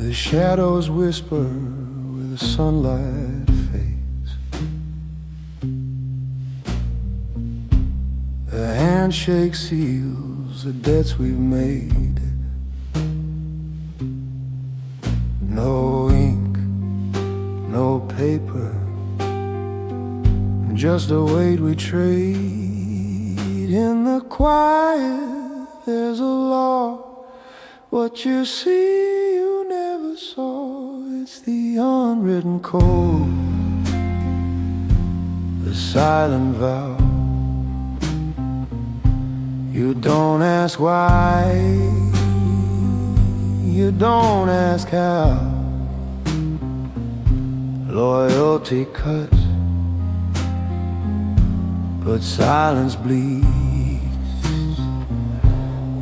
The shadows whisper where the sunlight fades. The handshake seals the debts we've made. No ink, no paper, just the weight we trade. In the quiet there's a law. What you see you never saw. It's the unwritten code, the silent vow. You don't ask why, you don't ask how. Loyalty cuts, but silence bleeds.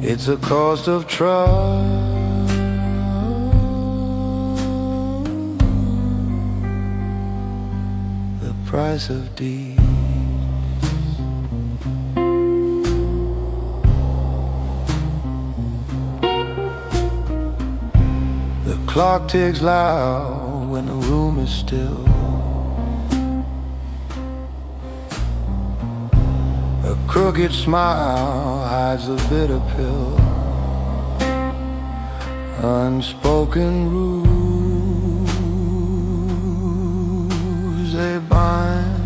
It's a cost of trust, the price of deeds. The clock ticks loud when the room is still. A crooked smile hides the bitter pill. Unspoken rules, they bind,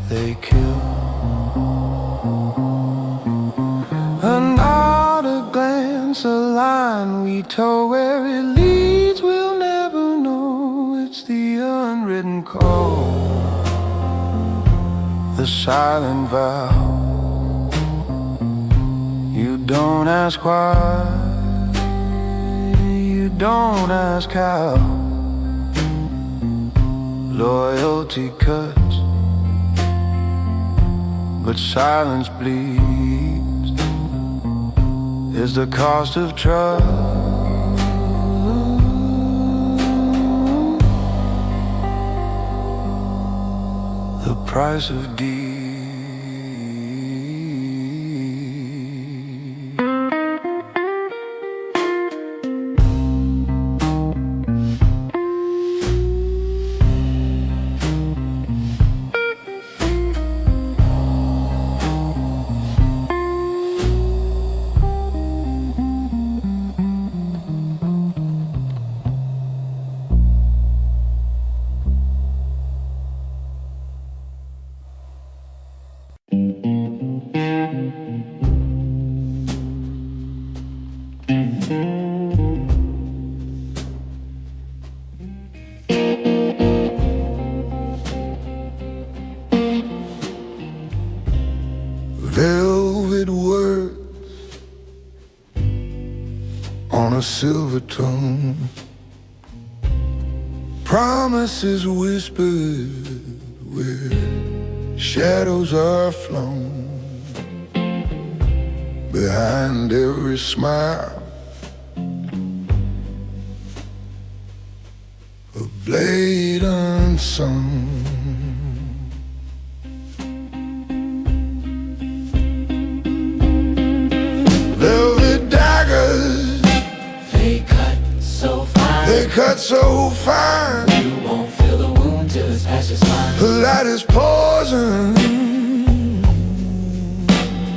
they kill. A nod, a glance, a line we toe, where it leads we'll never know. It's the unwritten code, the silent vow. You don't ask why, you don't ask how. Loyalty cuts, but silence bleeds. Is the cost of trust, the price of deeds. Velvet words on a silver tongue, promises whispered where shadows are flown. Behind every smile, a blade unsung. Velvet daggers, they cut so fine. they cut so fine. You won't feel the wound till it's past your spine. The light is poison,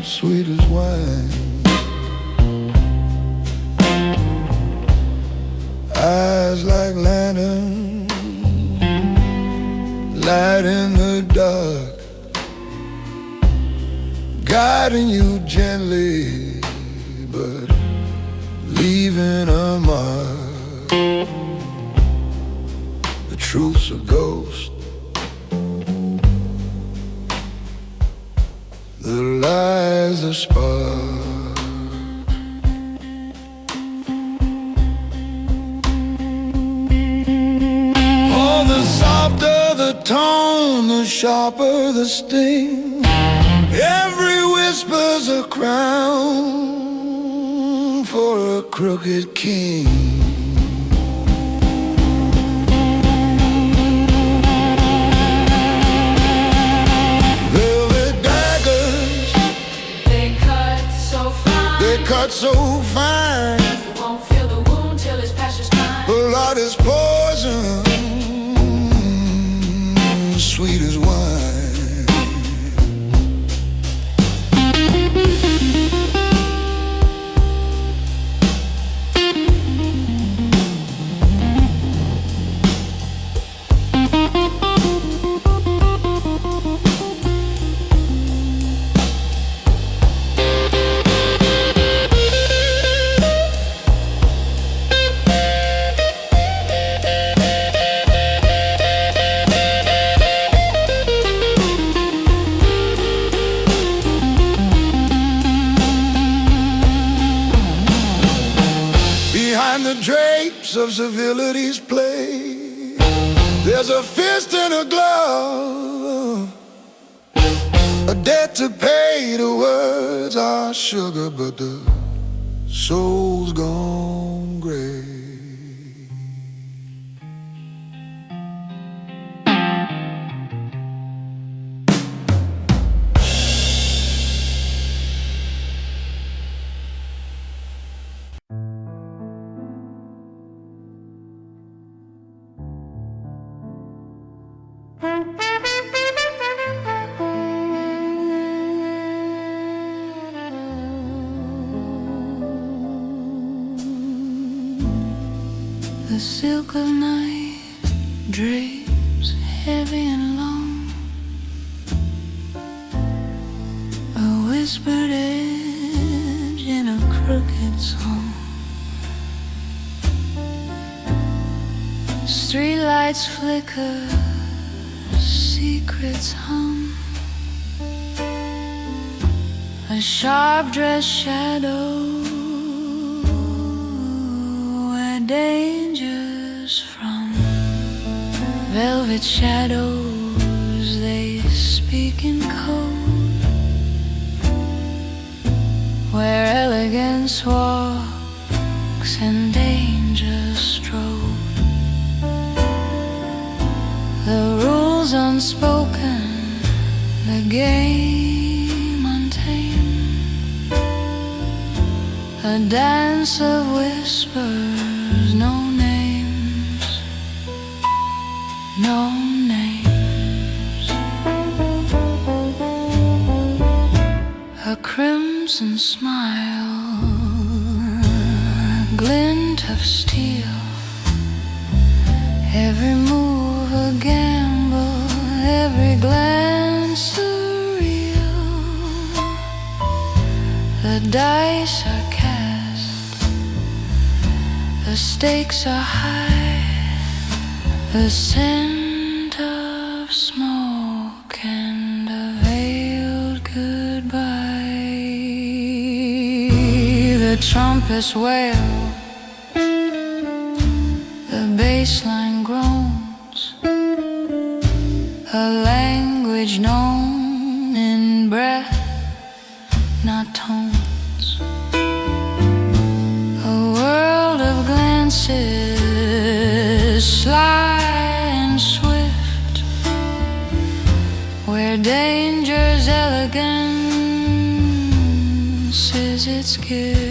sweet as wine. Eyes like lanterns, light in the dark, guiding you gently, but leaving a mark. The truth's a ghost, the lie's a spark. Oh, the softer the tone, the sharper the sting. Every whisper's a crown for a crooked king. Velvet daggers, They cut so fine. they cut so fine. You won't feel is poison, sweet as wine. Behind the drapes of civility's play, there's a fist and a glove, a debt to pay. The words are sugar, but the soul's gone gray. The silk of night drapes heavy and long, a whispered edge in a crooked song. Streetlights flicker, secrets hum, a sharp-dressed shadow where danger's from. Velvet shadows, they speak in code, where elegance walks and danger strode. The rules unspoken, the game untamed, a dance of whispers, no names, no names. A crimson smile, a glint of steel, every move a gamble, every glance surreal. The dice are cast, the stakes are high, the scent of smoke and a veiled goodbye. The trumpets wail, the bassline groans, a language known in breath, not tones. A world of glances, sly and swift, where danger's elegance is its gift.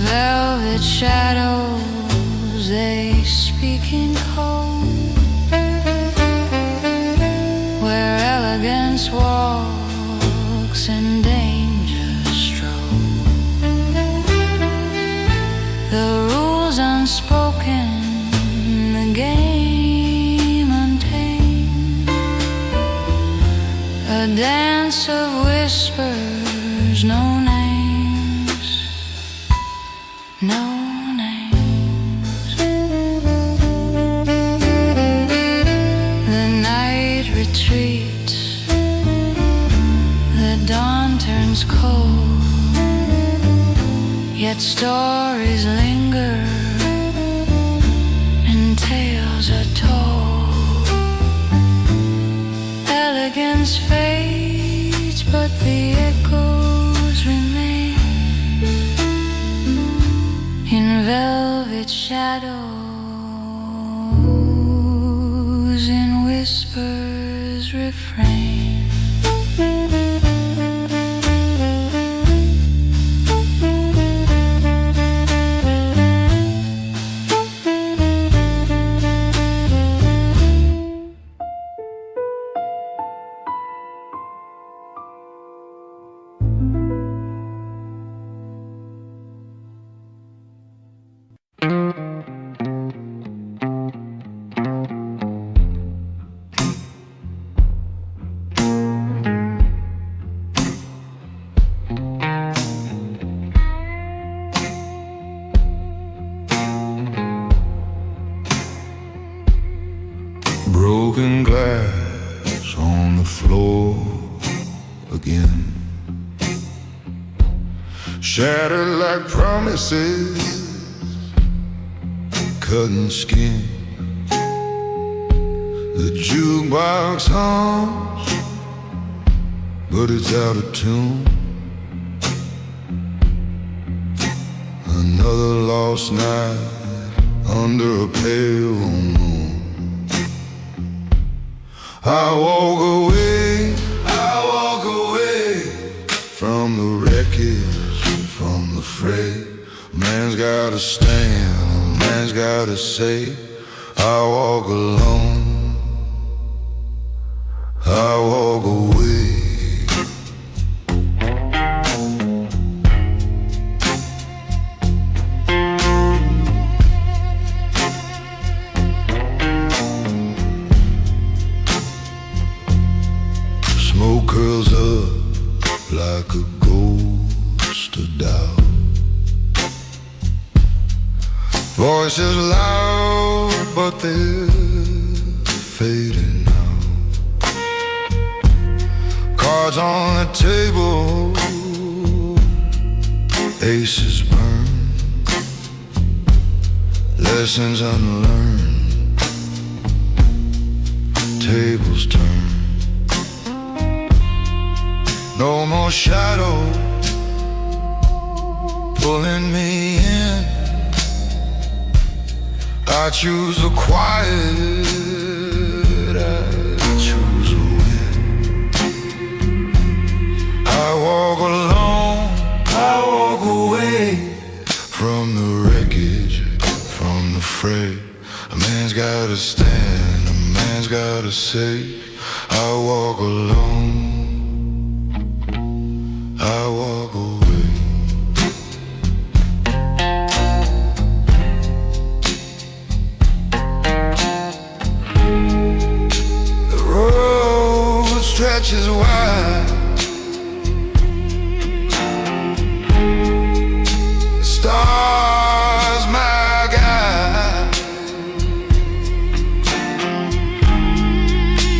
Velvet shadows, they speak in code, where elegance walks and danger strode. The rules unspoken, the game untamed, a dance of whispers, no names, no names. The night retreats, the dawn turns cold, yet stories linger and tales are told. Elegance fades, but the echoes remain in velvet shadows, in whispers refrain. floor again. Shattered like promises, cutting skin. The jukebox hums, but it's out of tune. Another lost night under a pale moon. I walk away from the wreckage, from the fray. A man's gotta stand, a man's gotta say, I walk alone, I walk away. Smoke curls up like a ghost of doubt. Voices loud, but they're fading now. Cards on the table, aces burn, lessons unlearned, tables turn. No more shadow pulling me in. I choose the quiet, I choose a win. I walk alone, I walk away from the wreckage, from the fray. A man's gotta stand, a man's gotta say, I walk alone, I walk away. The road stretches wide, the stars my guide.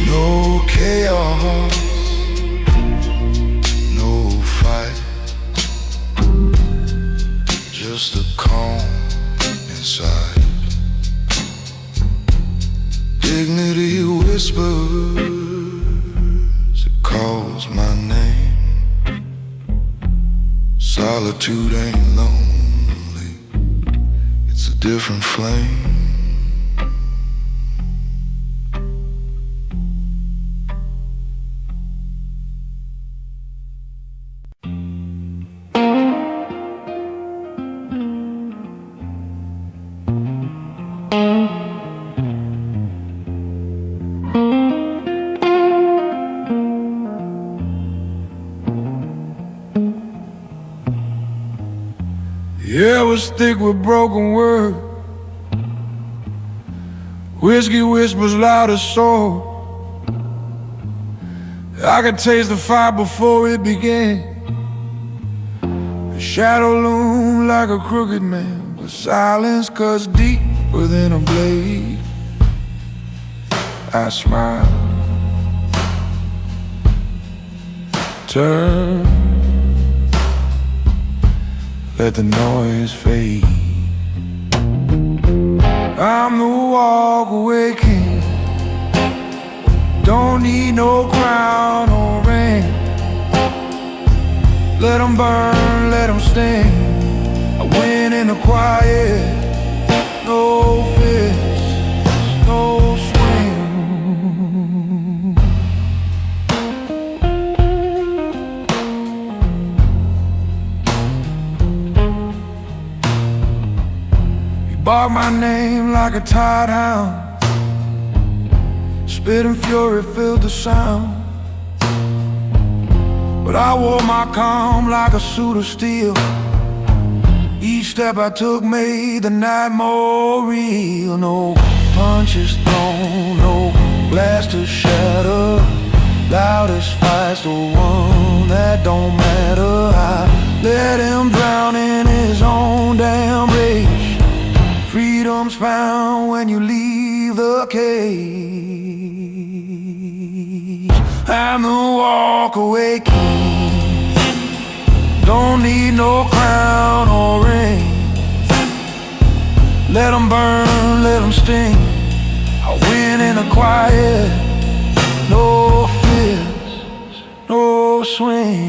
No chaos, just a calm inside. Dignity whispers, it calls my name. Solitude ain't lonely, it's a different flame. The air was thick with broken word, whiskey whispers loud as sword. I could taste the fire before it began. The shadow loomed like a crooked man, but silence cuts deeper than a blade. I smiled, turn, let the noise fade. I'm the walk-away king, don't need no crown or ring. Let them burn, let them sting. I win in the quiet, no fist, no swing. Bark my name like a tired hound, spit and fury filled the sound. But I wore my calm like a suit of steel. Each step I took made the night more real. No punches thrown, no blasters shatter. Loudest fight's the one that don't matter. I let him drown in his own damn rage. Freedom's found when you leave the cage. and the walk away key. Don't need no crown or ring. Let 'em burn, let 'em sting. I win in a quiet, no fears, no swing.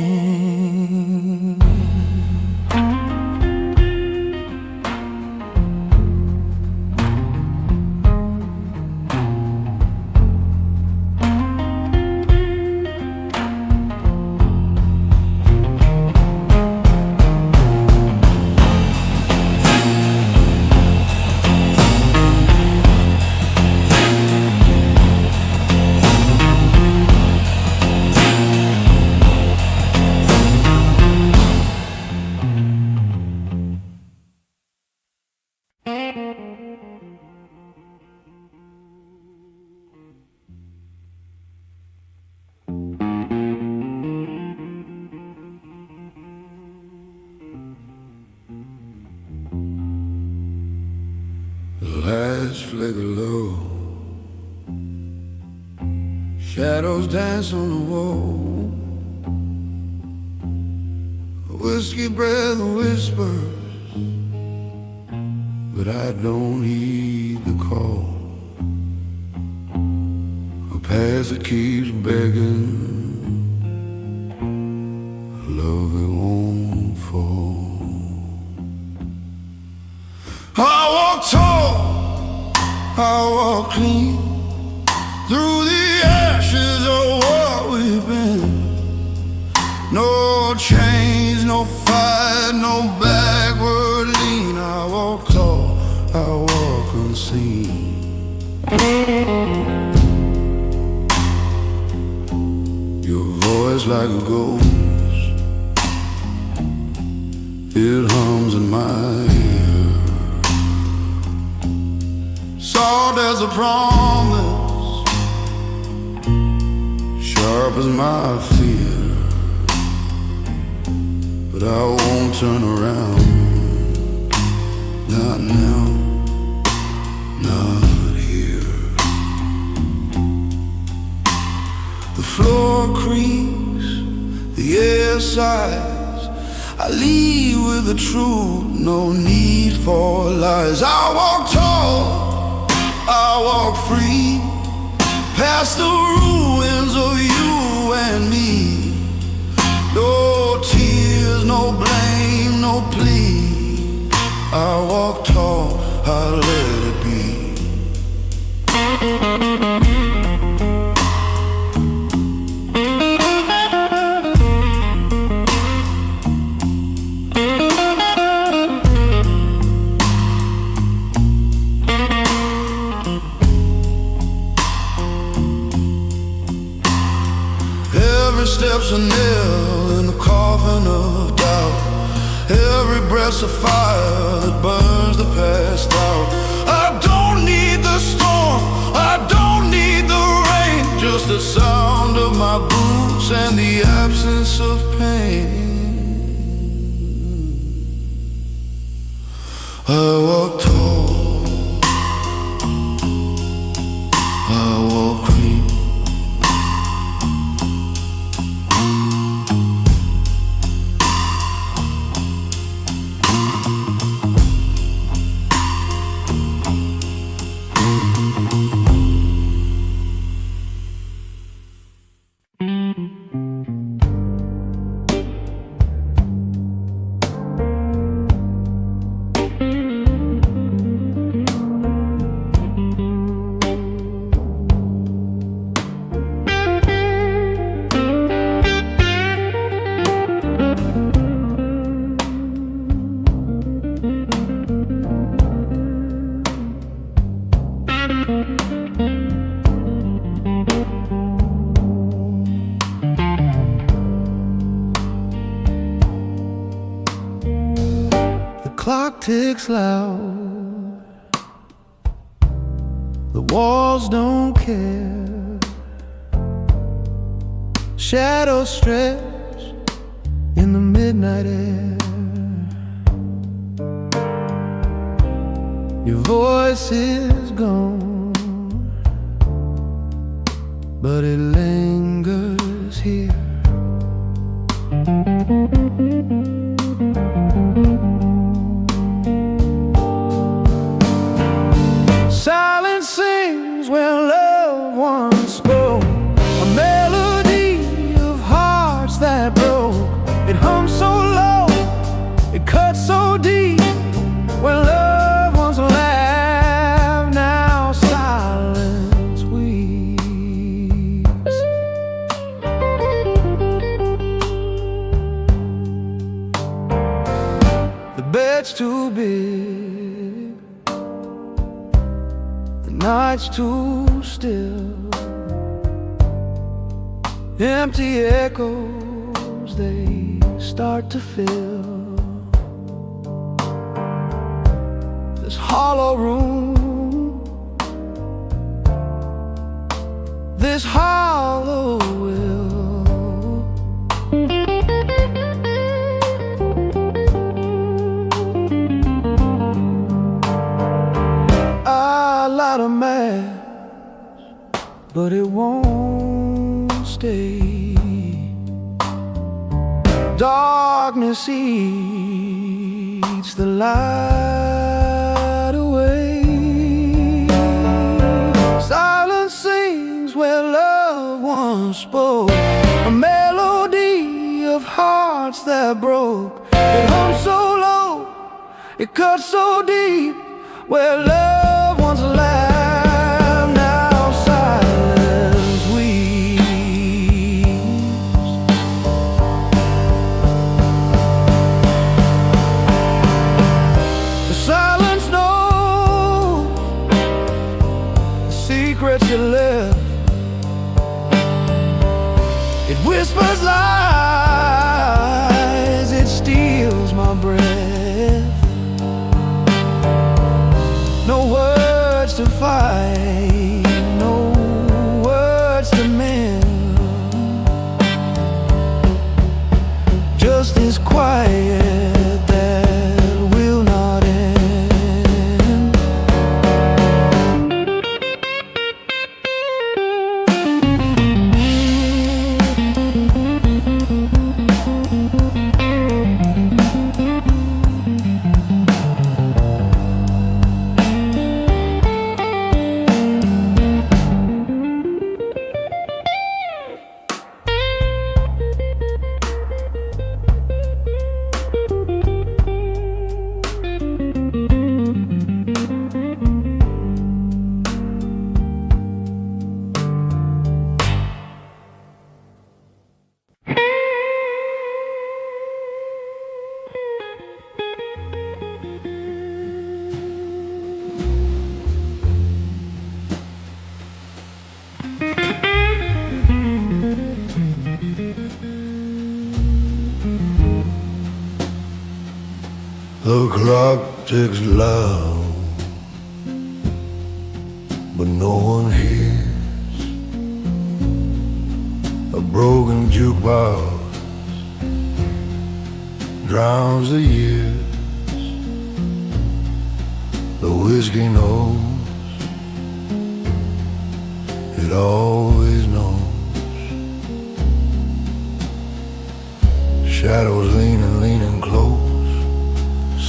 Lights flicker low, shadows dance on the wall. A whiskey breath whispers, but I don't heed the call. A past that keeps begging, love it won't fall. I walk tall, I walk clean, through the ashes of what we've been. No chains, no fight, no backward lean. I walk tall, I walk unseen. Your voice like a ghost, it hums in my ear. Soft as a promise, sharp as my fear. But I won't turn around, not now, not here. The floor creaks, the air sighs. I leave with the truth, no need for lies. I walk tall, I walk free, past the ruins of you and me. No tears, no blame, no plea. I walk tall, I let it be. Every step's a nail in the coffin of doubt. Every breath's a fire that burns the past out. I don't need the storm, I don't need the rain, just the sound of my boots and the absence of pain. I walk tall, I walk clean. Clock ticks loud, the walls don't care. Shadows stretch in the midnight air. Your voice is gone, but it lingers gets too big, the night's too still. Empty echoes, they start to fill this hollow room, this hollow will. I light a match, but it won't stay. Darkness eats the light away. Silence sings where love once spoke, a melody of hearts that broke. It hums so low, it cuts so deep, where love once laughed, now silence weeps. The silence knows the secrets you left. It whispers lies, it steals my breath. No words to fight, no words to mend, just this quiet that will not end. The clock ticks loud, but no one hears. A broken jukebox drowns the years. The whiskey knows, it always knows. Shadows leaning close.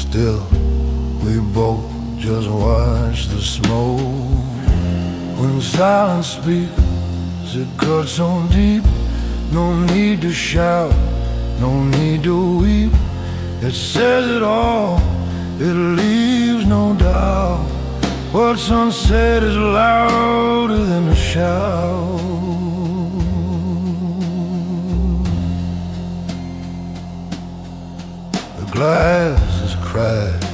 Still, we both just watch the smoke. When silence speaks, it cuts so deep. No need to shout, no need to weep. It says it all, it leaves no doubt. What's unsaid is louder than a shout. The glass is cracked,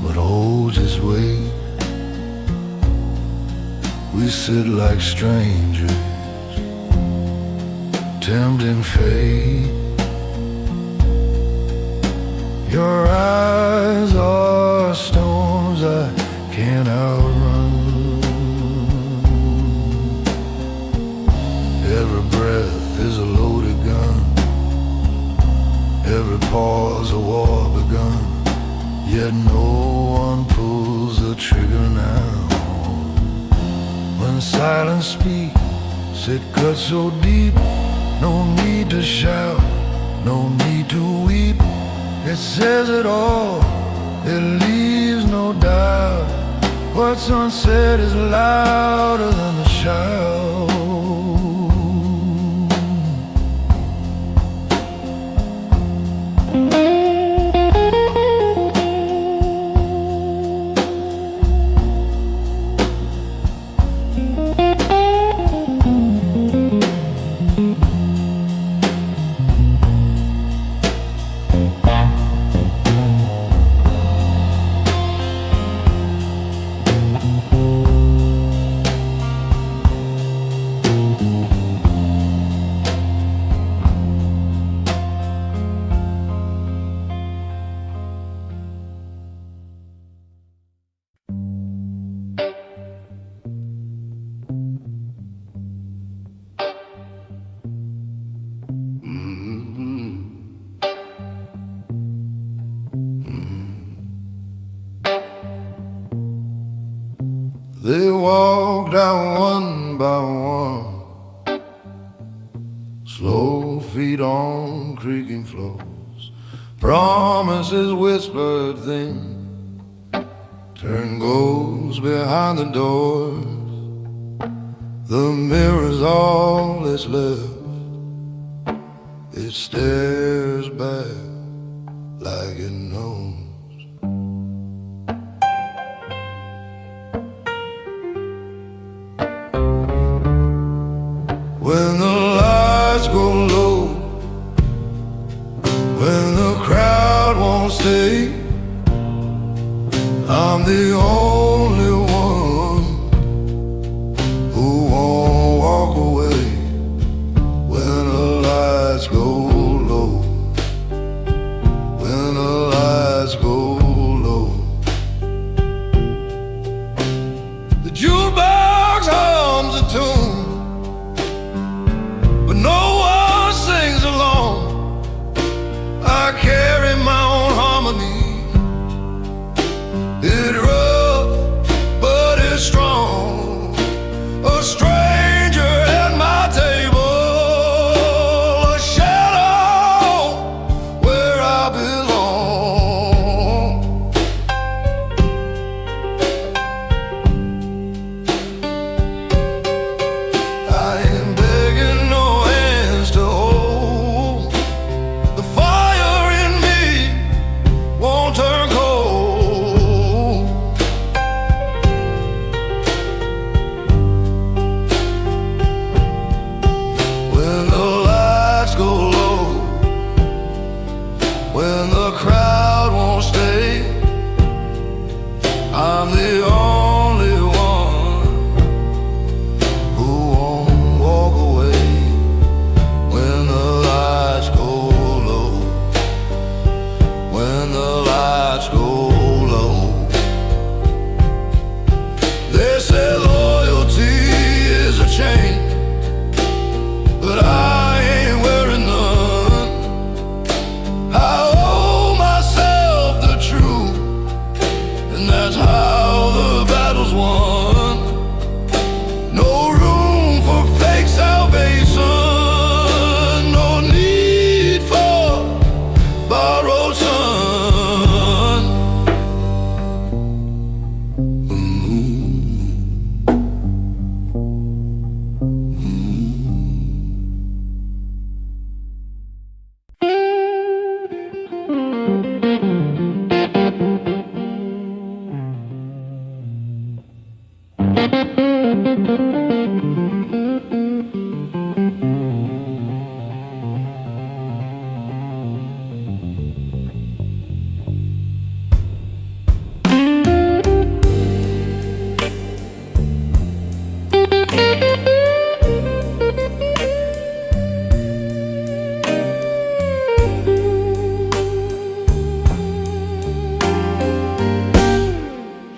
but holds its weight. We sit like strangers, tempting fate. Your eyes are storms I can't outrun. Every breath is a loaded gun, every pause a war begun. Yet no one pulls the trigger now. When silence speaks, it cuts so deep. No need to shout, no need to weep. It says it all, it leaves no doubt. What's unsaid is louder than the shout. down one by one, slow feet on creaking floors, promises whispered thin, turn goes behind the doors. The mirror's all that's left, it stares back like it knows. When the lights go low, when the crowd won't stay, I'm the only one who won't walk away. When the lights go low, when the lights go low, the jukebox hums a tune, but no one sings along. I carry my own harmony. It's rough, but it's strong. A stranger at my table, a shadow where I belong. I ain't begging no hands to hold. The fire in me won't turn cold. When the lights go low, when the crowd won't stay, I'm the only one who won't walk away. When the lights go low, when the lights go low, they say loyalty is a chain, but I ain't wearing none. I owe myself the truth, and that's how the battle's won. No room for fake salvation, no need for borrowed sun.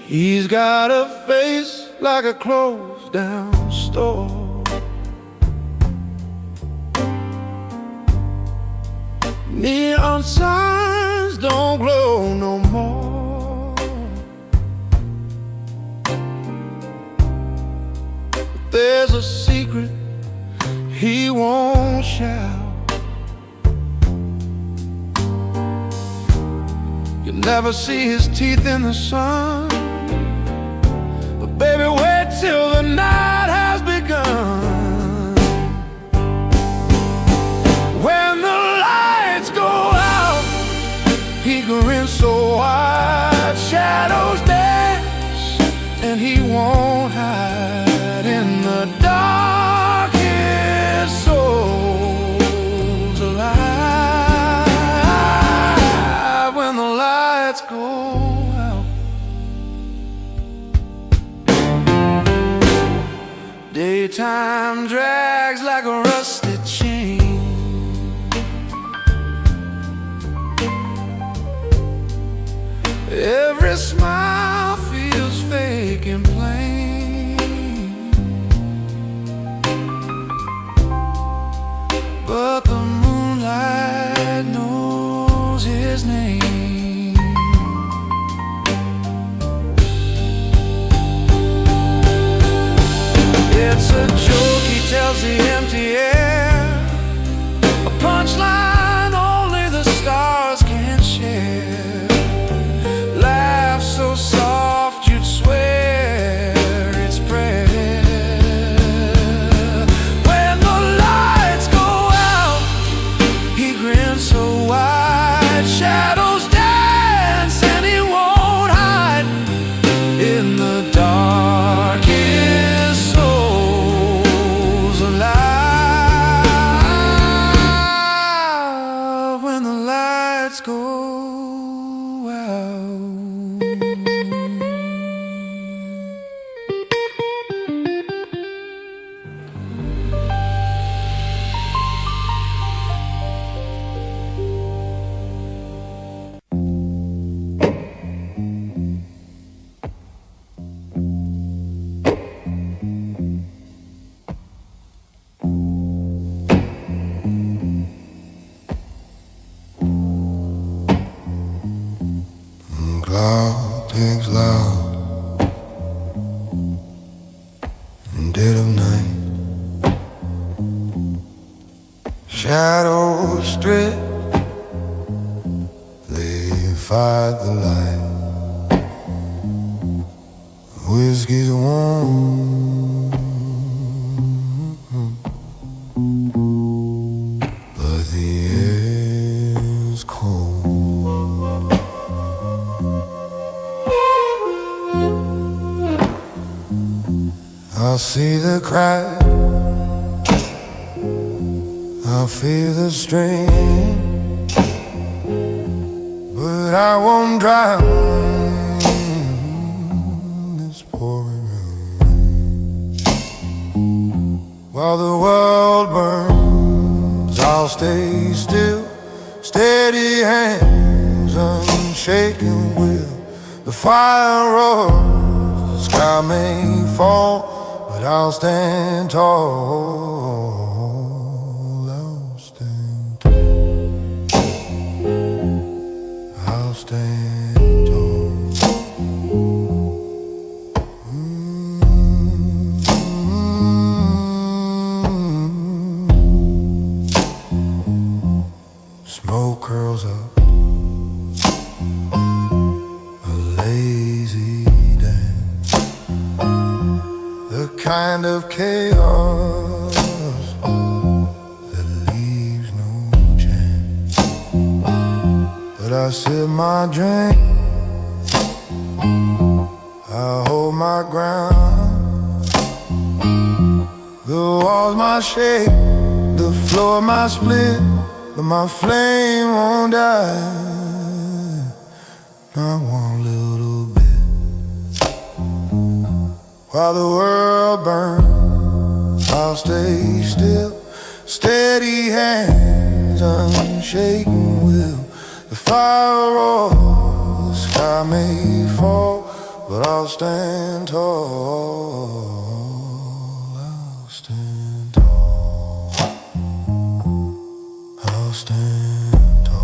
He's got a face like a closed down store. Neon signs don't glow no more. But there's a secret he won't shout. You'll never see his teeth in the sun. Baby, wait till the night has begun. When the lights go out, he grins so wide, shadows dance, and he won't hide. In the dark, his soul's alive. When the lights go out, daytime drags like a rusted chain. Every smile feels fake and plain, but the moonlight knows his name. fills the empty air, a punchline only the stars can share. Laugh so soft you'd swear it's prayer. When the lights go out, he grins so wide, shadows dance and he won't hide in the dark. His soul's alive when the lights go out. Cloud takes loud in dead of night. Shadows strip, they fight the light. Whiskey's warm, but the air's cold. I see the crack, I feel the strain, but I won't drown this pouring rain. While the world burns, I'll stay still, steady hands unshaken will. The fire roars, the sky may fall, but I'll stand tall. I'll stand tall. I'll stand tall. Smoke curls up, a lazy dance, the kind of chaos that leaves no chance. But I sip my drink, I hold my ground. The walls might shake, the floor might split, but my flame won't die, not one little bit. While the world burns, I'll stay still, steady hands, unshaken will. The fire roars, the sky may fall, but I'll stand tall. I'll stand tall. I'll stand tall.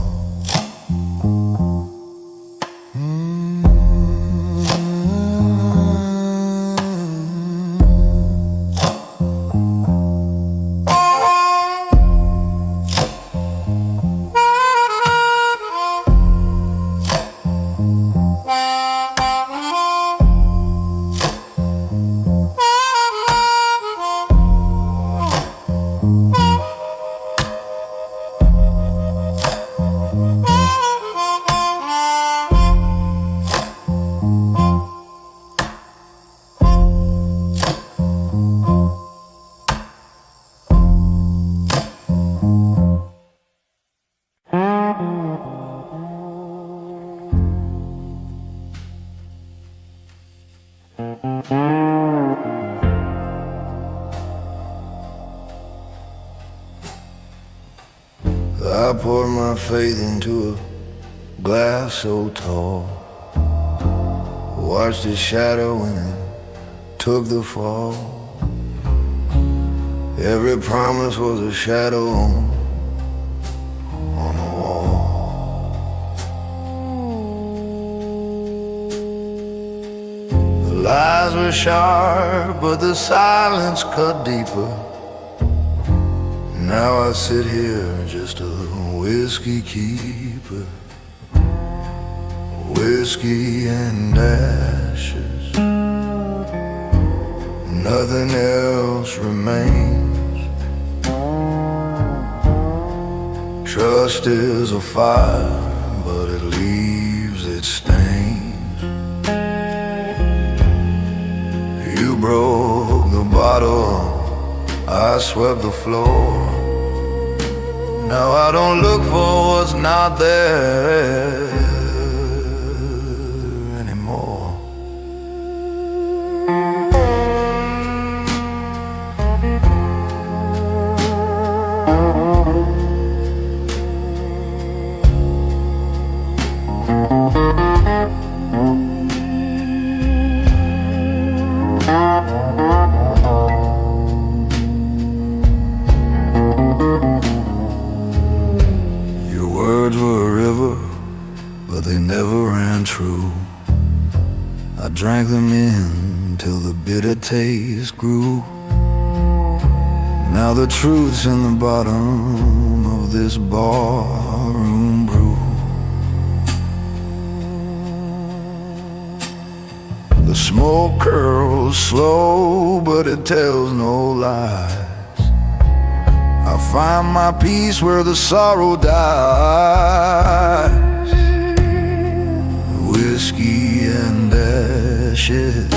I poured my faith into a glass so tall, watched the shadow when it took the fall. Every promise was a shadow on the wall. The lies were sharp, but the silence cut deeper. Now I sit here just a whiskey keeper, whiskey and ashes. Nothing else remains. Trust is a fire, but it leaves its stains. You broke the bottle, I swept the floor. Now I don't look for what's not there anymore. Words were a river, but they never ran true. I drank them in till the bitter taste grew. Now the truth's in the bottom of this barroom brew. The smoke curls slow, but it tells no lies. I find my peace where the sorrow dies. Whiskey and ashes,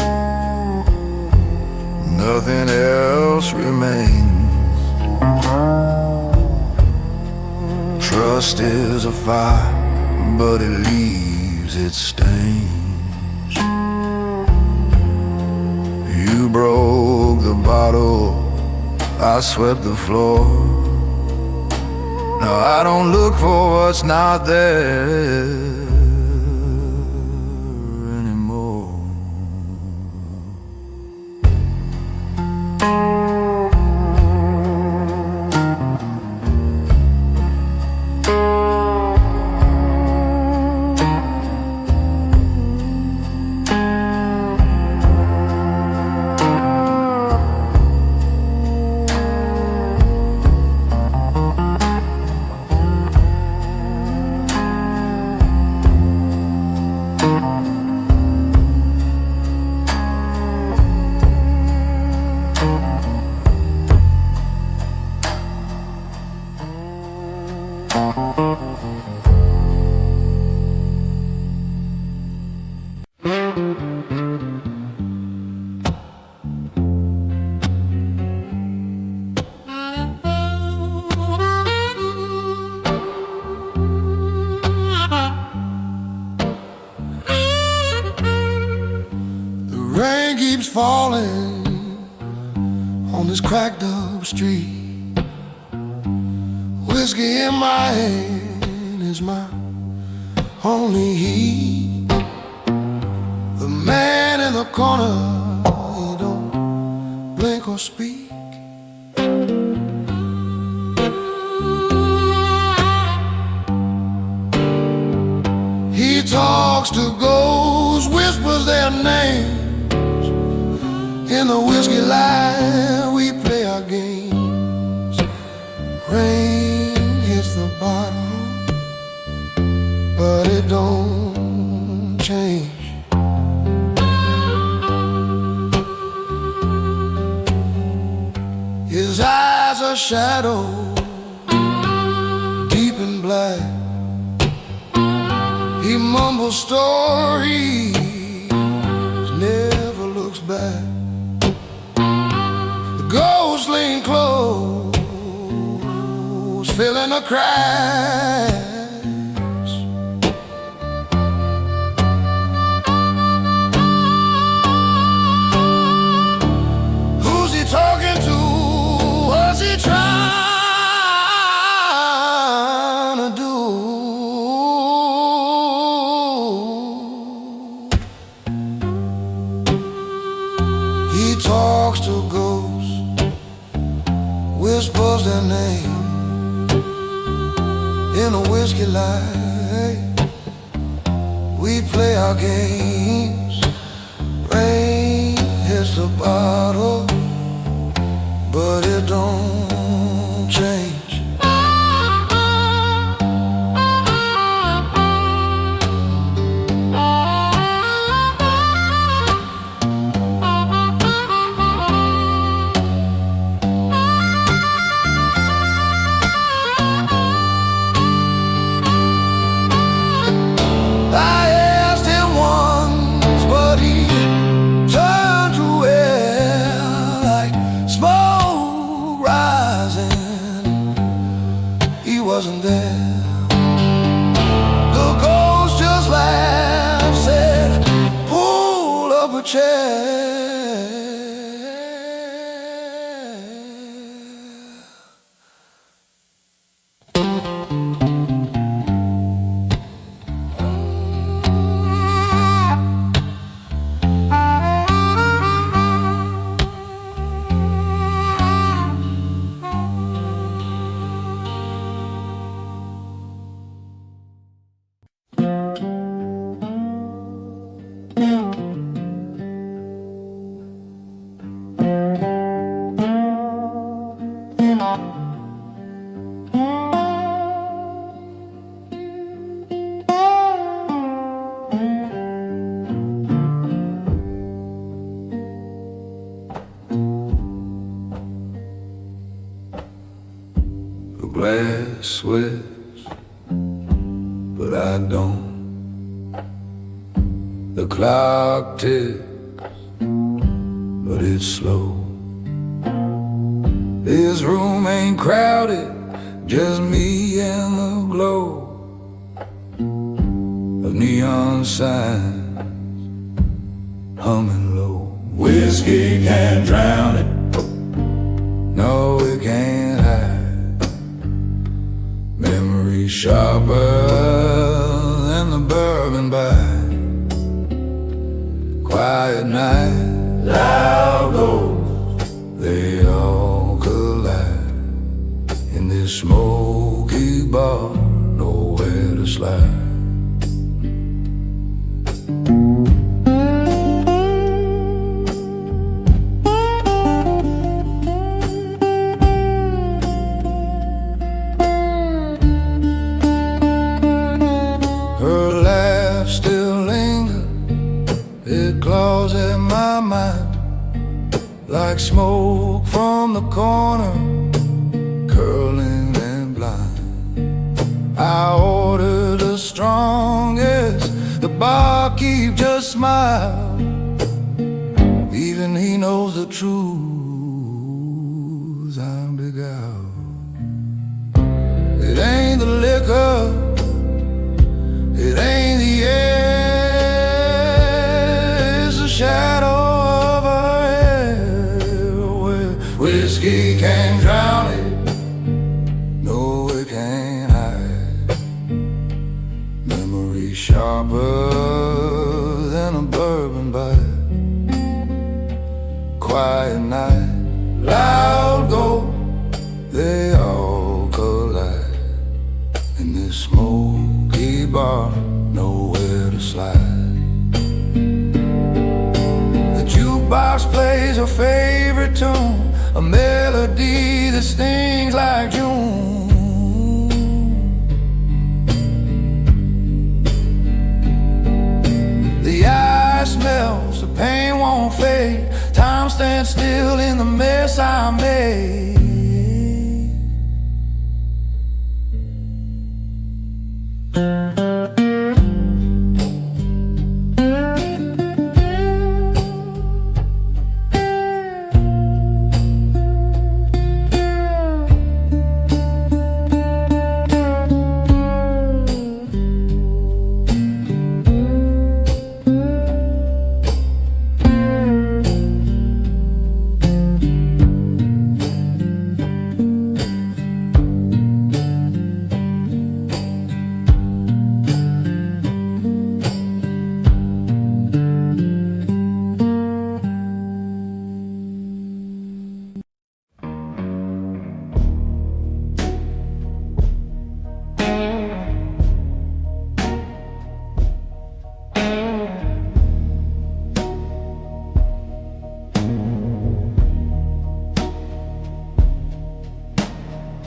nothing else remains. Trust is a fire, but it leaves its stains. You broke the bottle, I swept the floor. Now I don't look for what's not there anymore. Rain keeps falling on this cracked up street. Whiskey in my hand is my only heat. The man in the corner, he don't blink or speak. He talks to ghosts, whispers their names. In the whiskey line, we play our games. Rain hits the bottom, but it don't change. His eyes are shadows, deep and black. He mumbles stories, never looks back. Ghosts lean close, filling the cracks. Who's he talking to? What's he trying to do? He talks to ghosts, whispers their name in a whiskey light. We play our games. Rain hits the bottle, but it don't change. wasn't there. The ghost just laughed, said, pull up a chair. The glass sweats, but I don't. The clock ticks, but it's slow. This room ain't crowded, just me and the glow of neon signs humming low. Whiskey can't drown it, no it can't hide. Memory sharper than the bourbon bite. Quiet night, loud ghosts, they all collide in this smoky bar, nowhere to slide. Her laugh still lingers, it claws at my mind like smoke from the corner, curling and blind. I ordered the strongest, the barkeep just smiled. Even he knows the truth, I'm beguiled. It ain't the liquor, it ain't the air, it's the shadow of her hair. Well, whiskey can't drown it, no it can't hide. Memory sharper than a bourbon bite. Quiet night, loud go, they all collide in this smoky bar, nowhere to slide. The jukebox plays her favorite tune, a melody that stings like June. The ice melts, the pain won't fade, time stands still in the mess I made.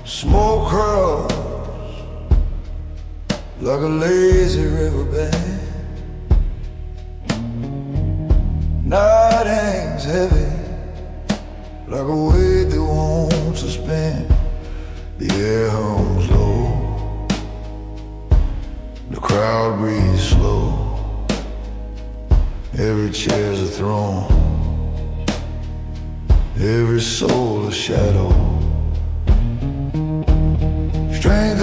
Smoke curls like a lazy riverbed. Night hangs heavy like a weight that won't suspend. The air hums low, the crowd breathes slow. Every chair's a throne, every soul a shadow. Strength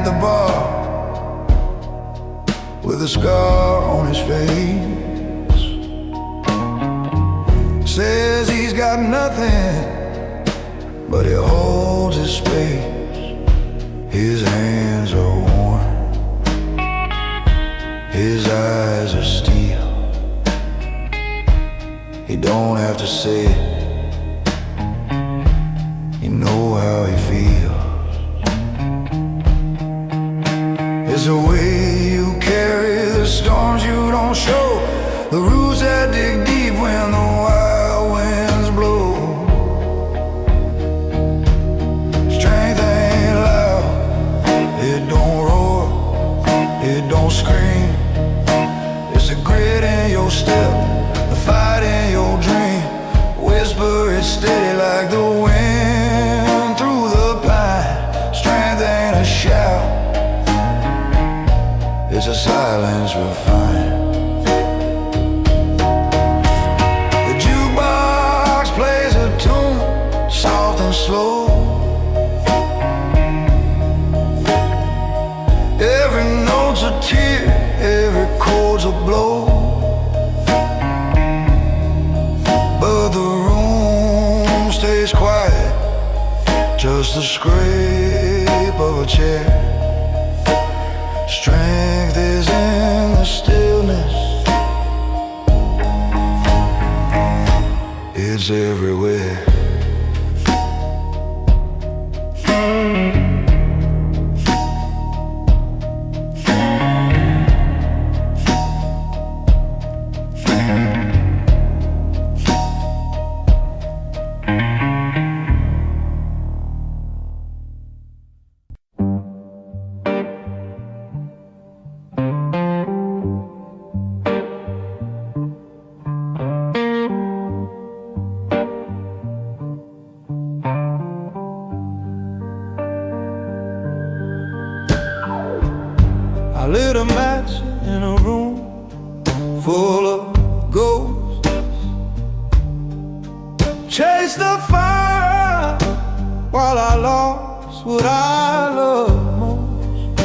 the bar with a scar on his face. Says he's got nothing, but he holds his space. His hands are warm, his eyes are steel. He don't have to say it, you know how he feels. It's the way you carry the storms you don't show, the roots that dig deep when the wild winds blow. Strength ain't loud, it don't roar, it don't scream. It's the grit in your step, the fight in your dream. Whisper it steady like the wind through the pine. Strength ain't a shout, it's a silence refined. The jukebox plays a tune, soft and slow. Every note's a tear, every chord's a blow. But the room stays quiet, just the scrape of a chair. Strength is in the stillness, it's everywhere. I lit a match in a room full of ghosts. Chased the fire while I lost what I love most.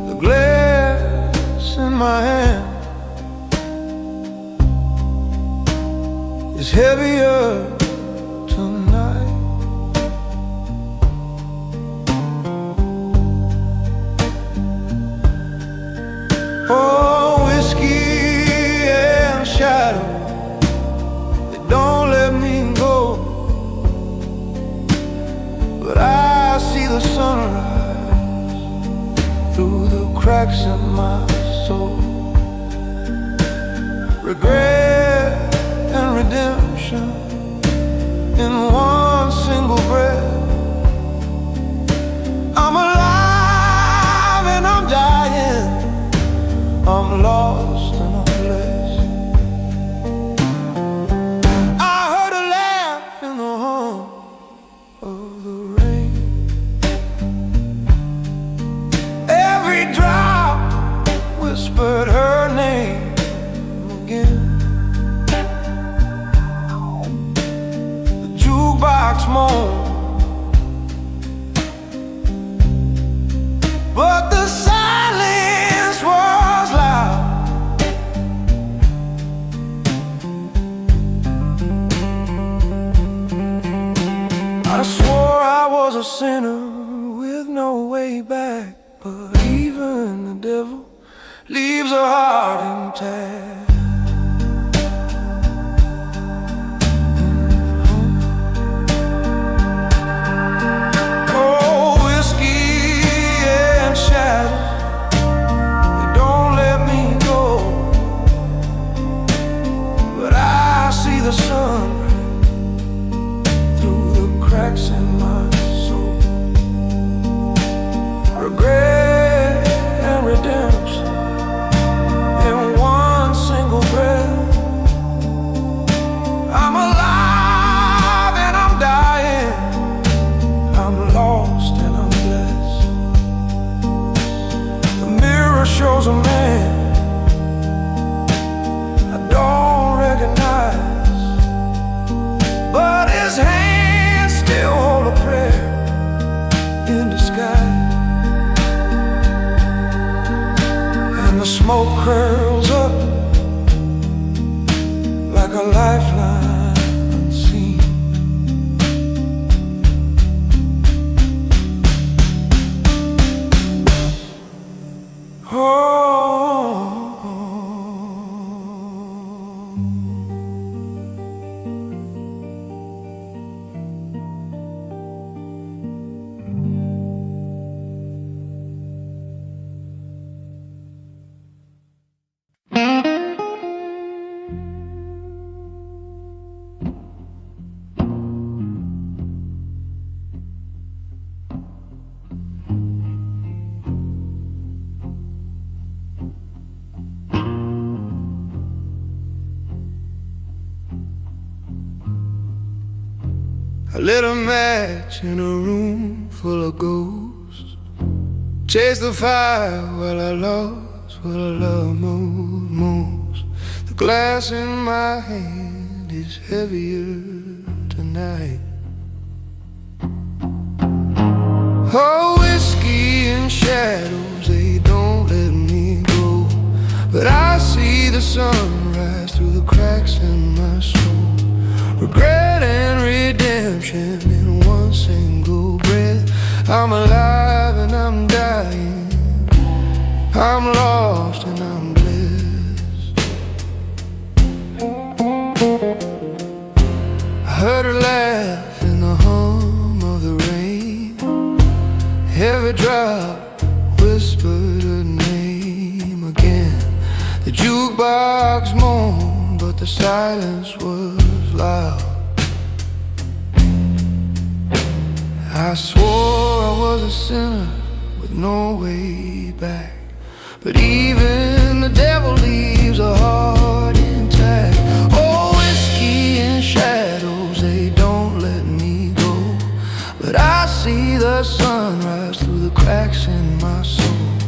The glass in my hand is heavier tonight. Oh, whiskey and shadow, they don't let me go. But I see the sunrise through the cracks in my soul. Regret and redemption in one single breath. I'm alive and I'm dying, I'm lost and I'm blessed. I heard a laugh in the hum of the rain. Every drop whispered her name again. The jukebox moaned, but the silence was loud. I swore I was a sinner with no way back, but even the devil leaves a heart intact. Oh, whiskey and shadow, they don't let me go. But I see the sun through the cracks in my soul. Regret and redemption in one single I lit a match in a room full of ghosts. Chased the fire while I lost what I love most. The glass in my hand is heavier tonight. Oh, whiskey and shadows, they don't let me go. But I see the sunrise through the cracks in my soul. Regret and redemption in one single breath. I'm alive and I'm dying. I'm lost and I'm blessed. I heard her laugh in the hum of the rain. Every drop whispered her name again. The jukebox moaned, but the silence was loud. I swore I was a sinner with no way back, but even the devil leaves a heart intact. Oh, whiskey and shadows, they don't let me go. But I see the sunrise through the cracks in my soul.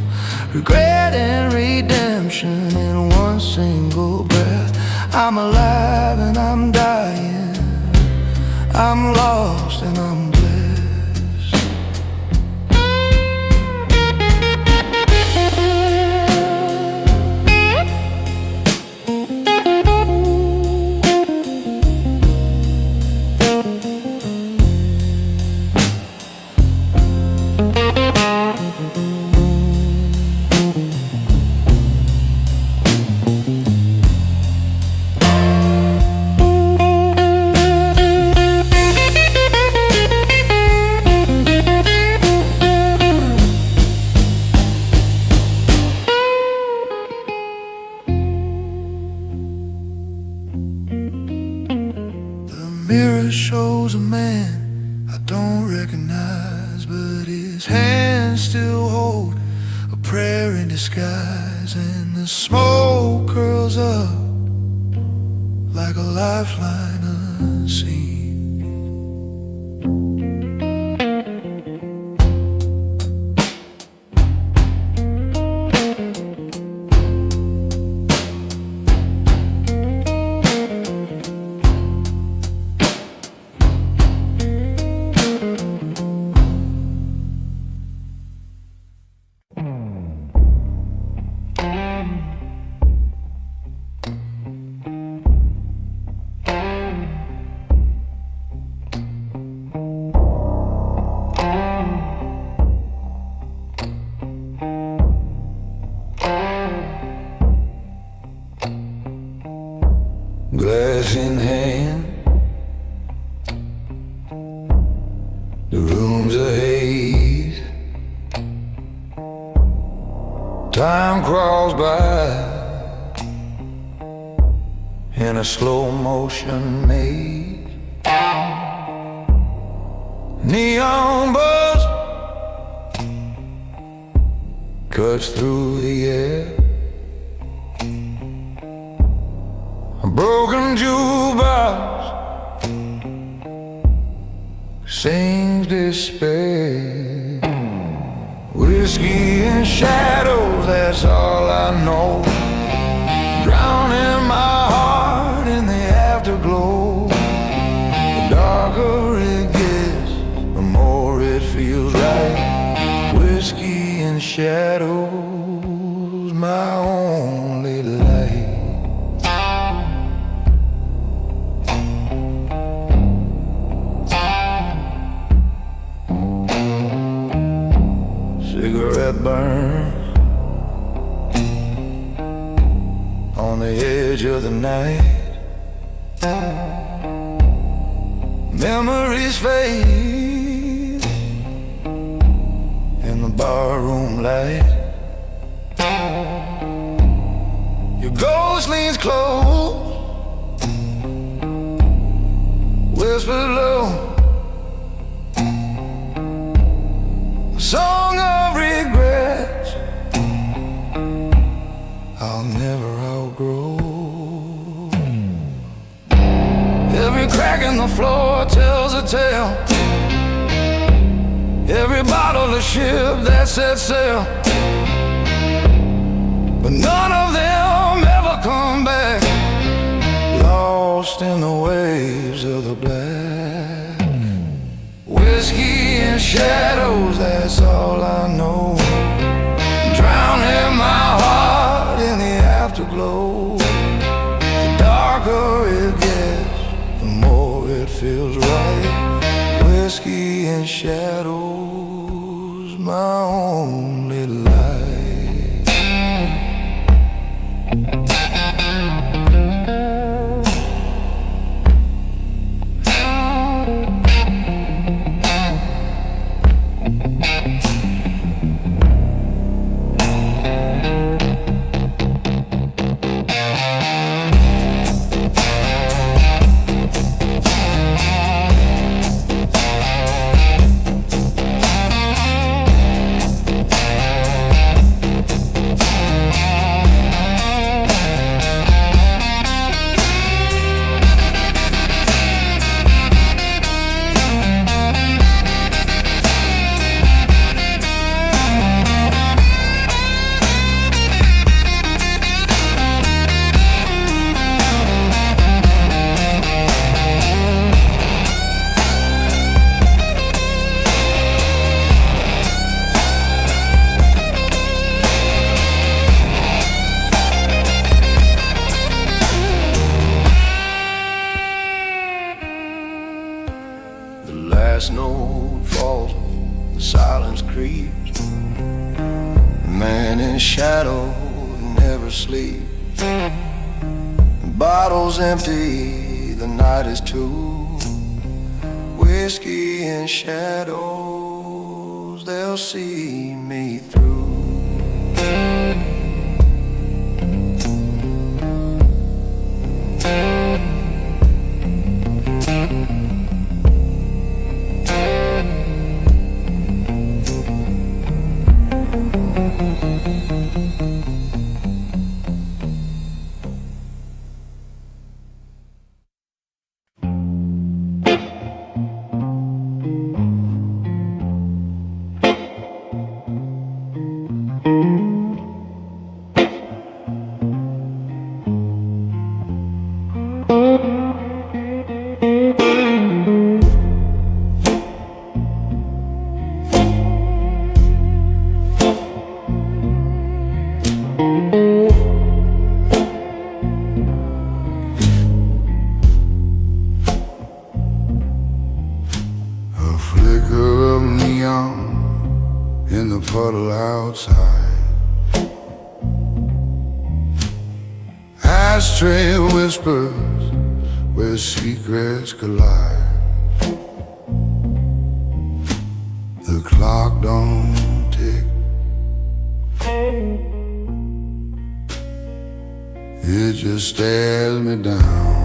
Regret and redemption in one single breath. I'm alive and I'm dying. I'm lost and I'm blessed. Mirror shows a man I don't recognize, but his hands still hold a prayer in disguise. And the smoke curls up like a lifeline unseen. Glass in hand, the room's a haze. Time crawls by in a slow motion maze. Neon buzz cuts through the air. A broken jukebox sings despair. Whiskey and shadows, that's all I know. Drowning my heart in the afterglow. The darker it gets, the more it feels right. Whiskey and shadows, my only light. Cigarette burn on the edge of the night. Memories fade in the barroom light. Your ghost leans close, whispers low, a song of regrets I'll never outgrow. Every crack crack in the floor tells a tale. Every bottle of ship that set sail, but none of them ever come back. Lost in the waves of the black. Whiskey and shadows, that's all I know. Drowning my heart in the afterglow. The darker it gets, the more it feels right. Whiskey and shadows, my only light. Last note falls, the silence creeps. The man in shadow never sleeps. The bottle's empty, the night is too. Whiskey and shadows, they'll see me through. In the puddle outside, ashtray whispers where secrets collide. The clock don't tick, it just stares me down.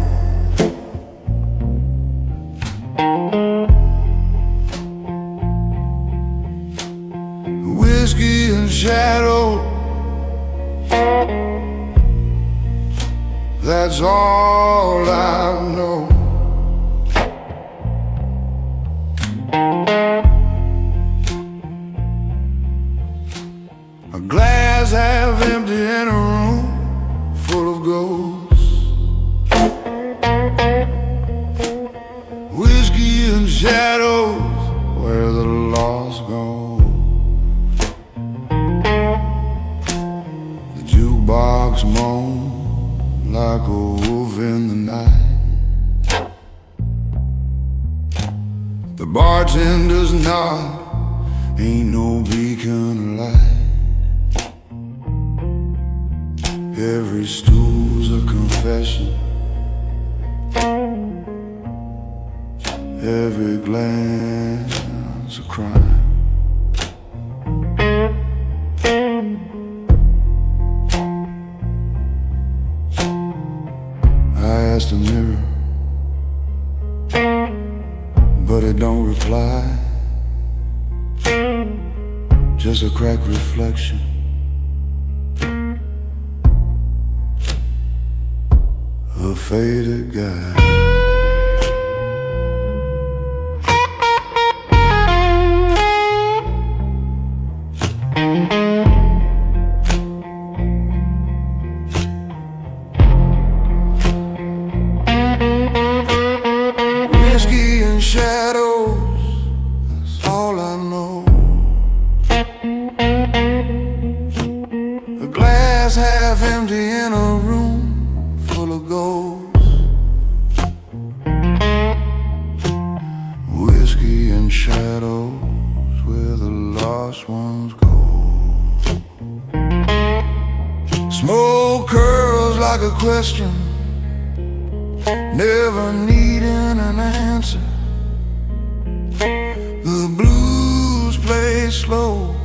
Whiskey and shadow, that's all I know. A glass half empty in a room full of ghosts. Whiskey and shadows, where the lost go. Box moan like a wolf in the night. The bartender's nod ain't no beacon of light. Every stool's a confession, every glance a crime. Asked the mirror, but it don't reply. Just a cracked reflection. A faded guy. lost ones go. Smoke curls like a question, never needing an answer. The blues play slow,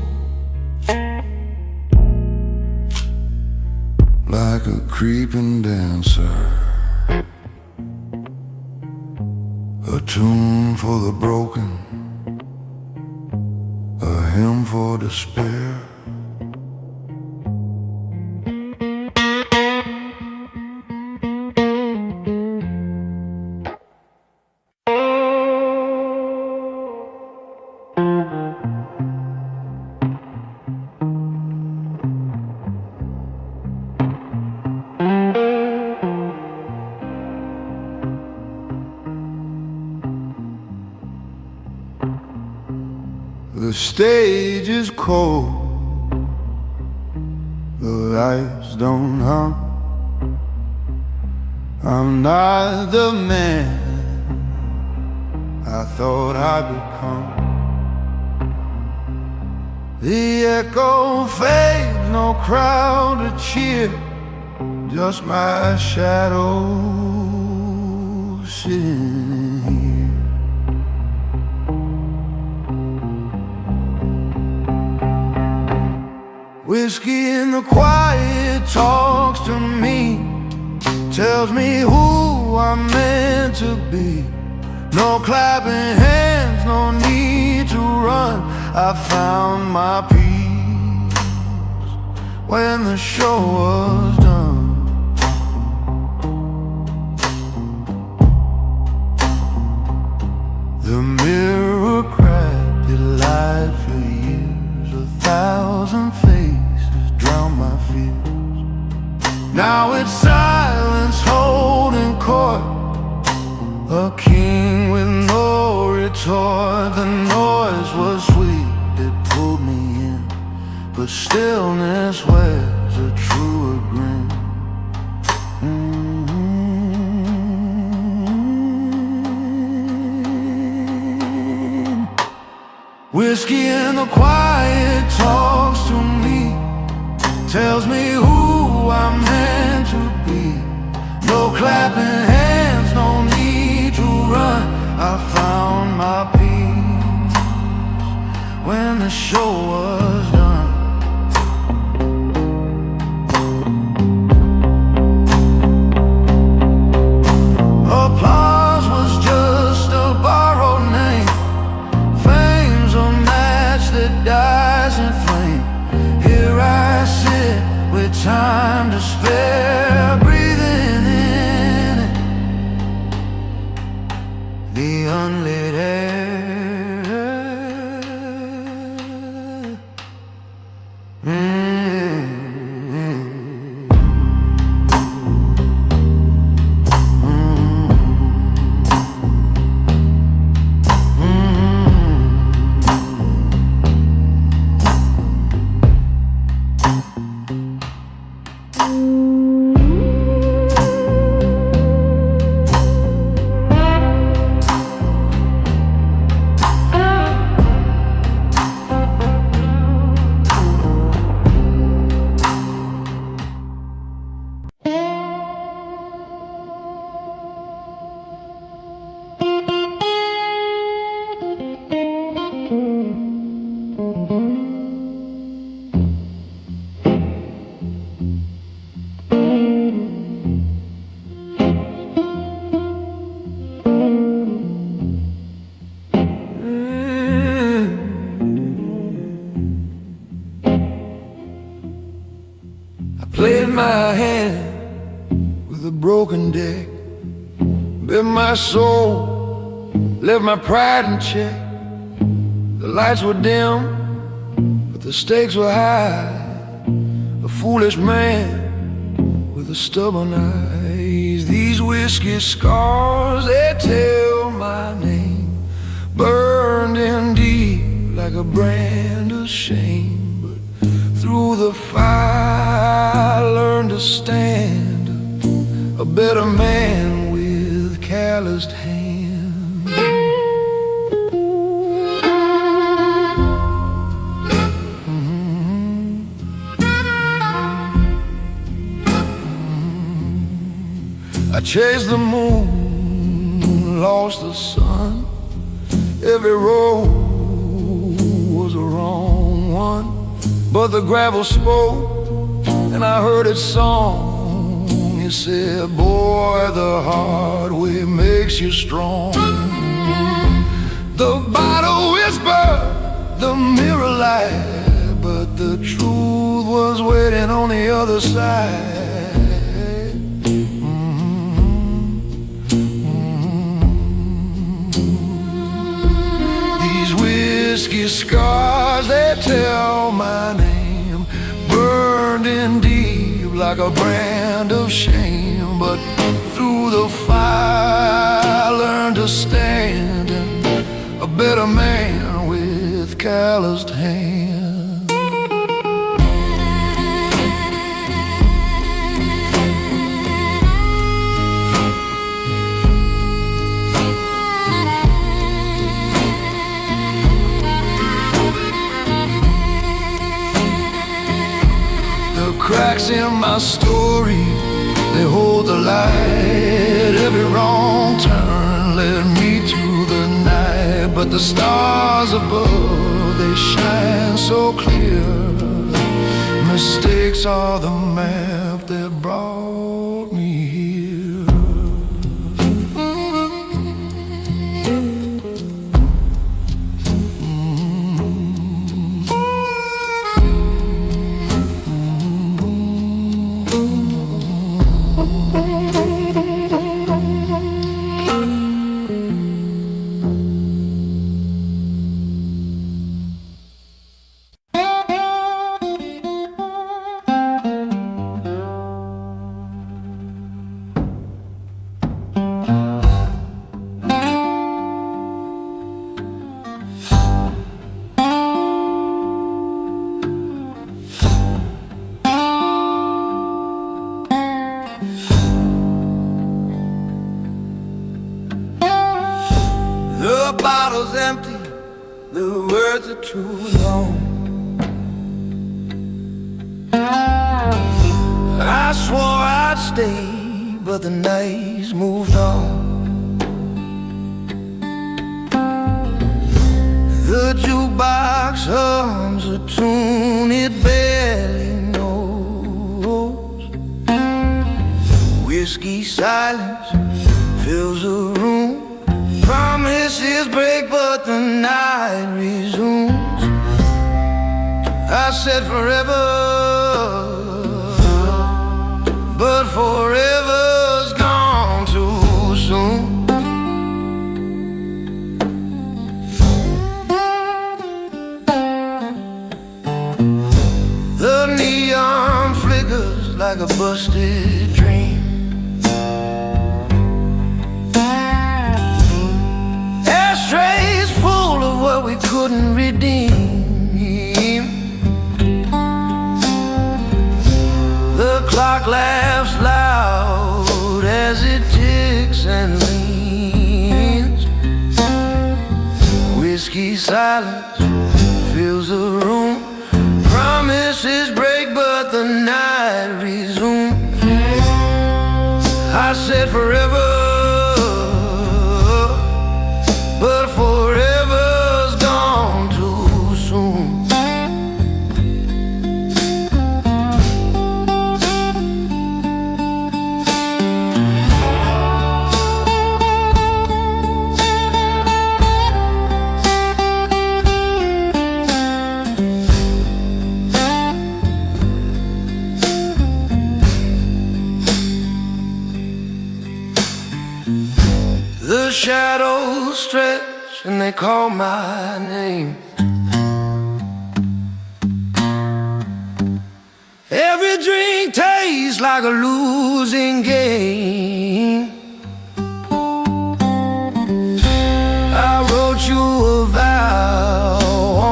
like a creeping dancer. A tune for the broken, a hymn for despair. The stage is cold, the lights don't hum. I'm not the man I thought I'd become. The echo fades, no crowd to cheer, just my shadow sitting here. Whiskey in the quiet talks to me, tells me who I'm meant to be. No clapping hands, no need to run. I found my peace when the show was done. The mirror cracked, it lied for years. 1,000 faces drown my fears. Now it's silence holding court, a king with no retort. The noise was sweet, it pulled me in, but stillness wears a truer grin. Whiskey in the quiet talks to me, tells me who I'm meant to be. No clapping hands, no need to run. I found my peace when the show was done. Applause was just a borrowed name. Fame's a match that dies in flame. Here I sit with time to spare, breathing in it, the unlit air. Played my hand with a broken deck, bit my soul, left my pride in check. The lights were dim, but the stakes were high. A foolish man with a stubborn eyes. These whiskey scars, they tell my name, burned in deep like a brand of shame. Through the fire I learned to stand, a better man with calloused hands. I chased the moon, lost the sun. Every road was a wrong one, but the gravel spoke and I heard its song. It said, boy, the hard way makes you strong. The bottle whispered, the mirror lied, but the truth was waiting on the other side. These whiskey scars, they tell my name, burned in deep like a brand of shame. But through the fire I learned to stand, a better man with calloused hands. The cracks in my story, they hold the light. Every wrong turn led me to the night, but the stars above, they shine so clear. Mistakes are the map that brought me here. The bottle's empty, the words are too long. I swore I'd stay, but the nights moved on. The jukebox hums a tune it barely knows. Whiskey silence fills the room. Promises break, but the night resumes. I said forever, but forever's gone too soon. The neon flickers like a busted dream. Ashtrays full of what we couldn't redeem. The clock laughs loud as it ticks and leans. Whiskey silence fills the room. Promises break, but the night resumes. I said forever, but forever's gone too soon. The shadows stretch and they call my name. Every drink tastes like a losing game. I wrote you a vow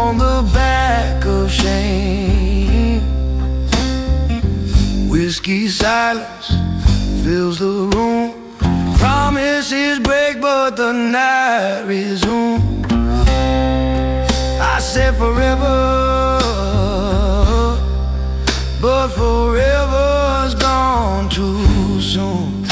on the back of shame. Whiskey silence fills the room. Promises break, but the night resumes. I said forever, but forever's gone too soon.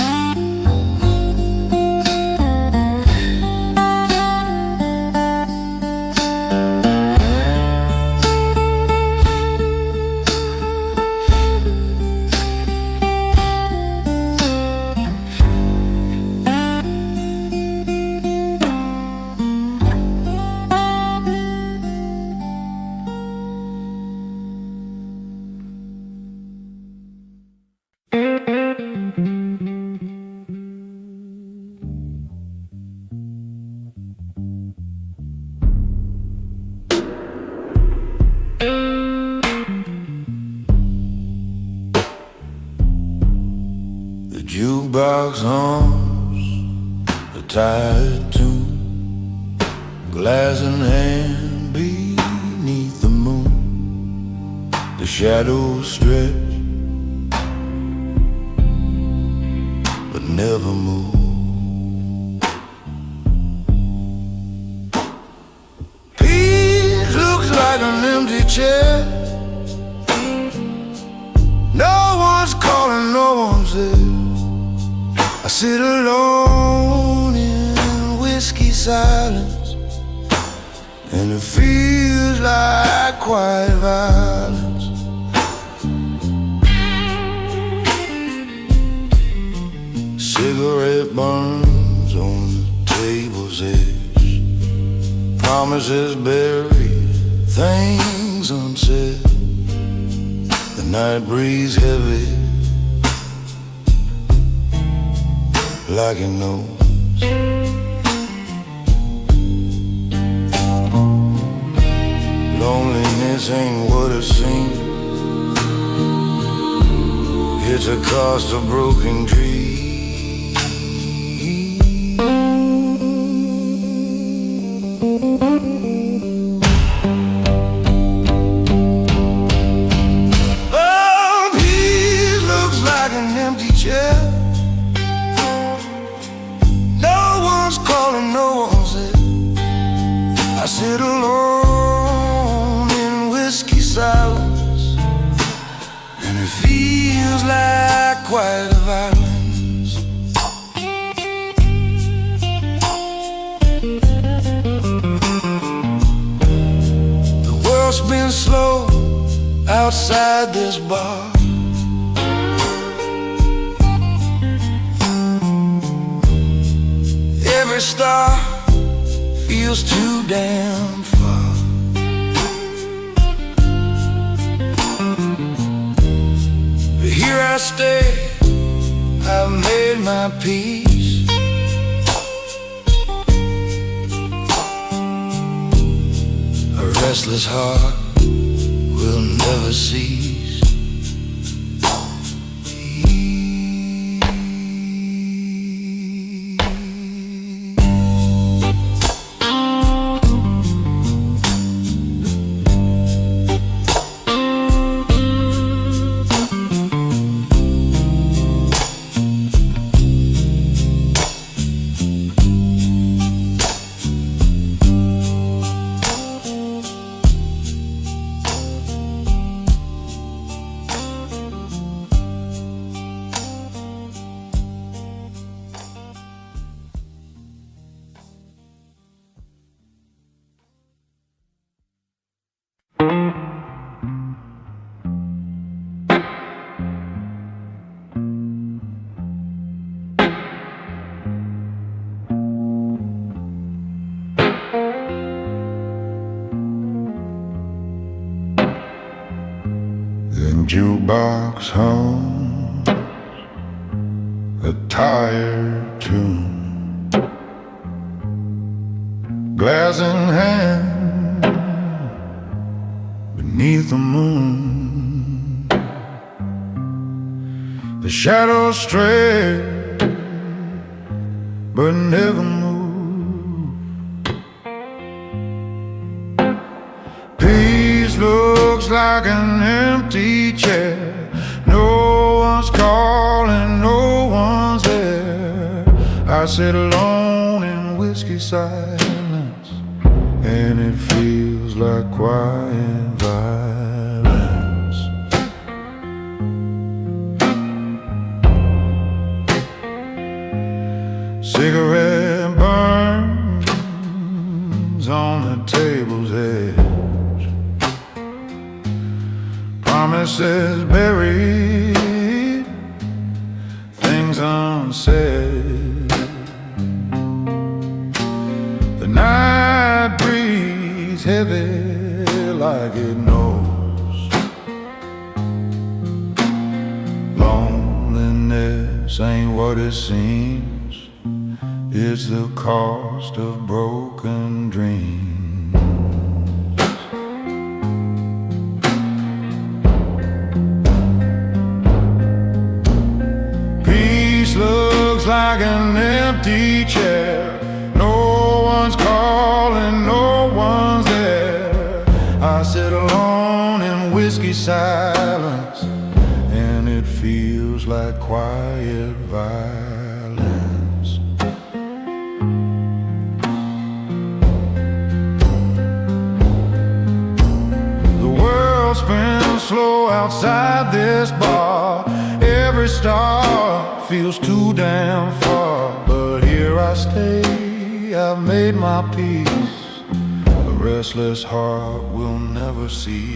jukebox hums a tired tune, glass in hand beneath the moon. The shadows stretch but never move. Peace looks like an empty chair. No one's calling, no one's there. I sit alone in whiskey silence, and it feels like quiet violence. Cigarette burns on the table's edge, promises buried, things unsaid. The night breeze heavy, like it knows. Loneliness ain't what it seems. It's a cost of broken dreams. Oh, peace looks like an empty chair. No one's calling, no one's there. I sit alone in whiskey silence, and it feels like quiet violence. The world's been slow outside this bar. Every star feels too damn far. But here I stay, I've made my peace. A restless heart will never cease. Jukebox hums a tired tune, glass in hand beneath the moon. The shadows stray but never move. Peace looks like an empty chair. No one's calling, no one's there. I sit alone in whiskey silence, and it feels like quiet violence. Cigarette burns on the table's edge, promises buried, things unsaid. The night breeze heavy like it knows. Loneliness ain't what it seems. It's the cost of broken dreams. Peace, love, like an empty chair. No one's calling, no one's there. I sit alone in whiskey silence, and it feels like quiet violence. The world spins slow outside this bar. Every star feels too damn far, but here I stay, I've made my peace. A restless heart will never cease.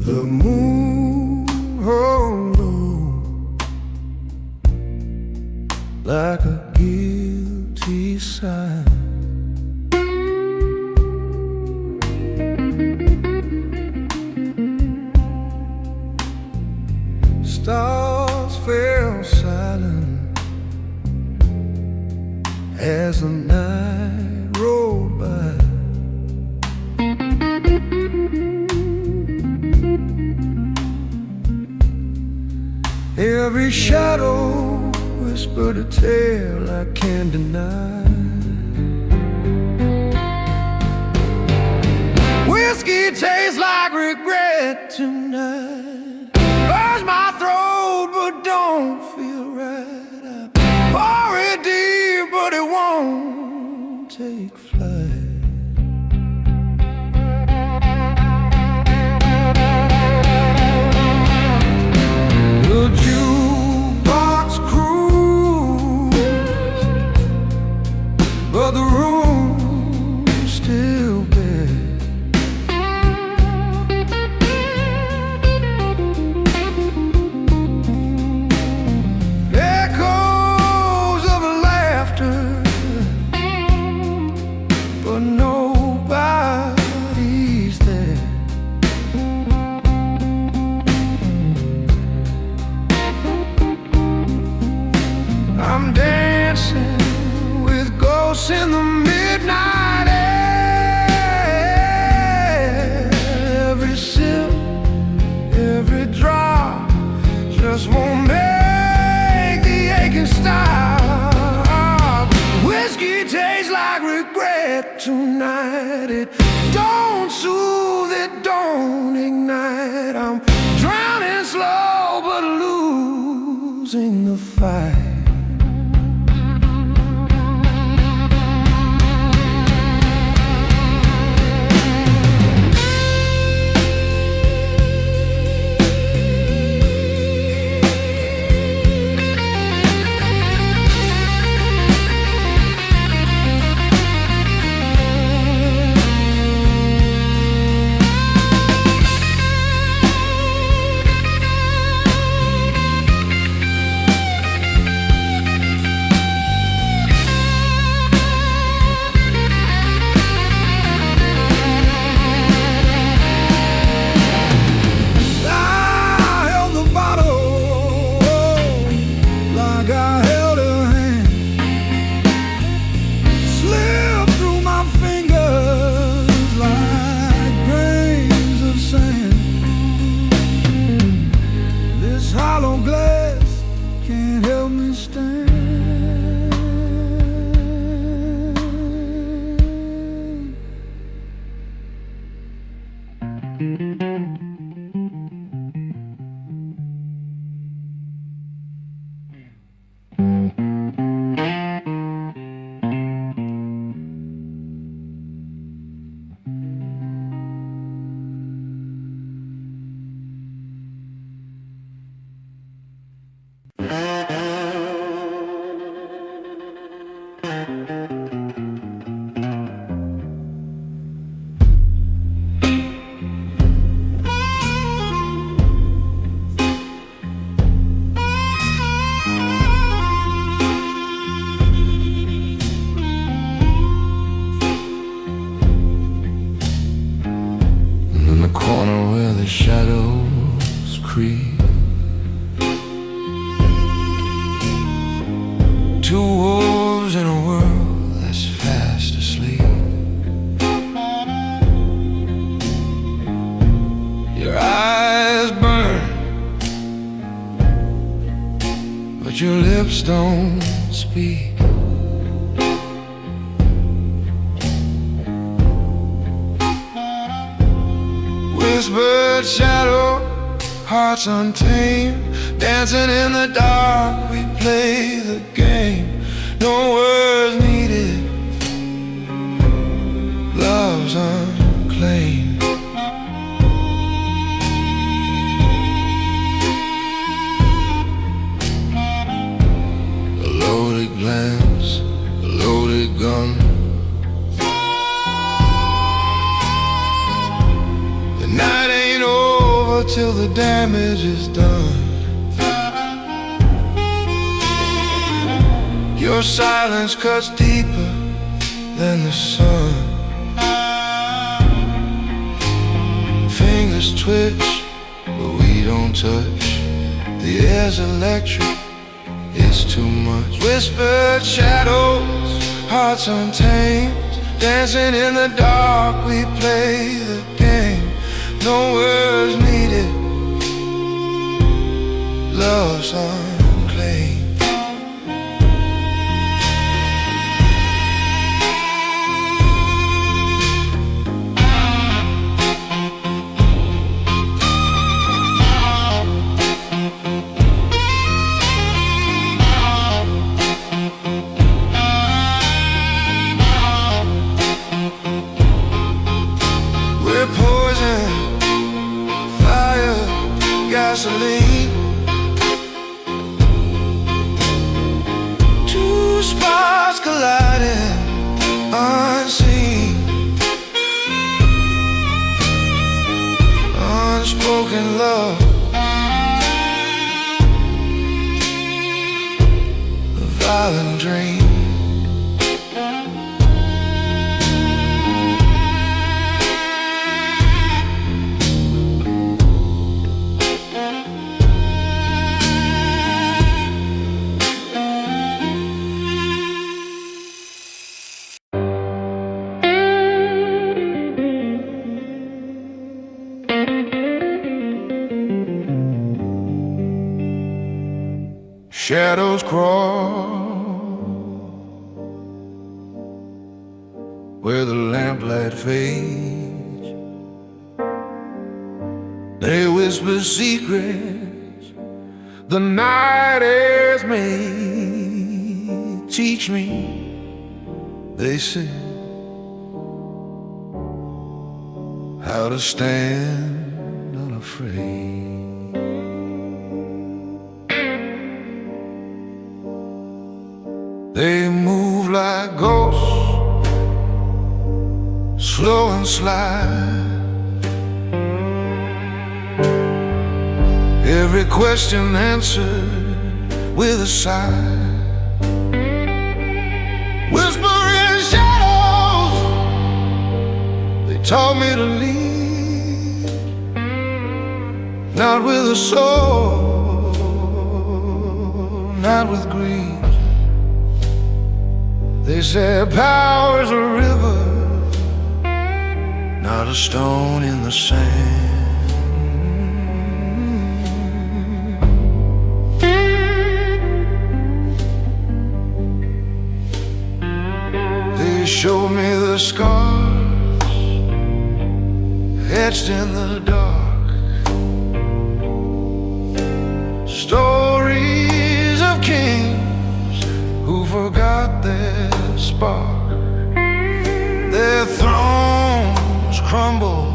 The moon hung low like a guilty sign. Stars fell silent as the night rolled by. Every shadow whispered a tale I can't deny. Whiskey tastes like regret tonight. Burns my throat but don't feel right. I pour it deep but it won't take flight. The jukebox cruise, but the room's still bare. Echoes of laughter, but nobody's there. I'm dancing with ghosts in the midnight air. Every sip, every drop just won't make the aching stop. Whiskey tastes like regret tonight. It don't soothe, it don't ignite. I'm drowning slow but losing the fight. Two wolves in a world that's fast asleep. Your eyes burn, but your lips don't speak. Whispered shadow, hearts untamed, dancing in the dark, we play the game. No words needed, love's unclaimed. A loaded glance, a loaded gun. The night ain't over till the damage is done. Your silence cuts deeper than the sun. Fingers twitch, but we don't touch. The air's electric, it's too much. Whispered shadows, hearts untamed, dancing in the dark, we play the game. No words needed, love's unclaimed. Gasoline, two sparks colliding unseen. Unspoken love, a violent dream. Shadows crawl where the lamplight fades. They whisper secrets the night has made. Teach me, they say, how to stand unafraid. They move like ghosts, slow and sly. Every question answered with a sigh. Whispering shadows, they taught me to lead, not with a soul, not with greed. They said power's a river, not a stone in the sand. They showed me the scars etched in the dark, stories of kings who forgot their spark. Their thrones crumble,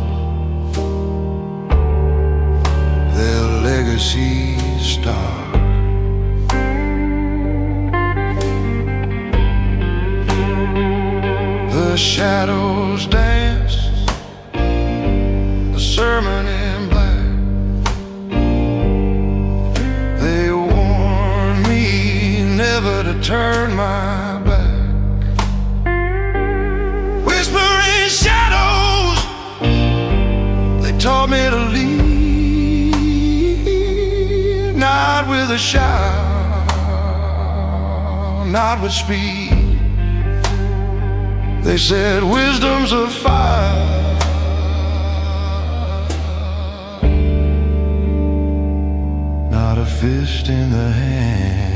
their legacies stark. The shadows dance, the sermon in black. They warn me never to turn my back. Whispering shadows, they taught me to lead, not with a shout, not with speed. They said wisdom's a fire, not a fist in the hand.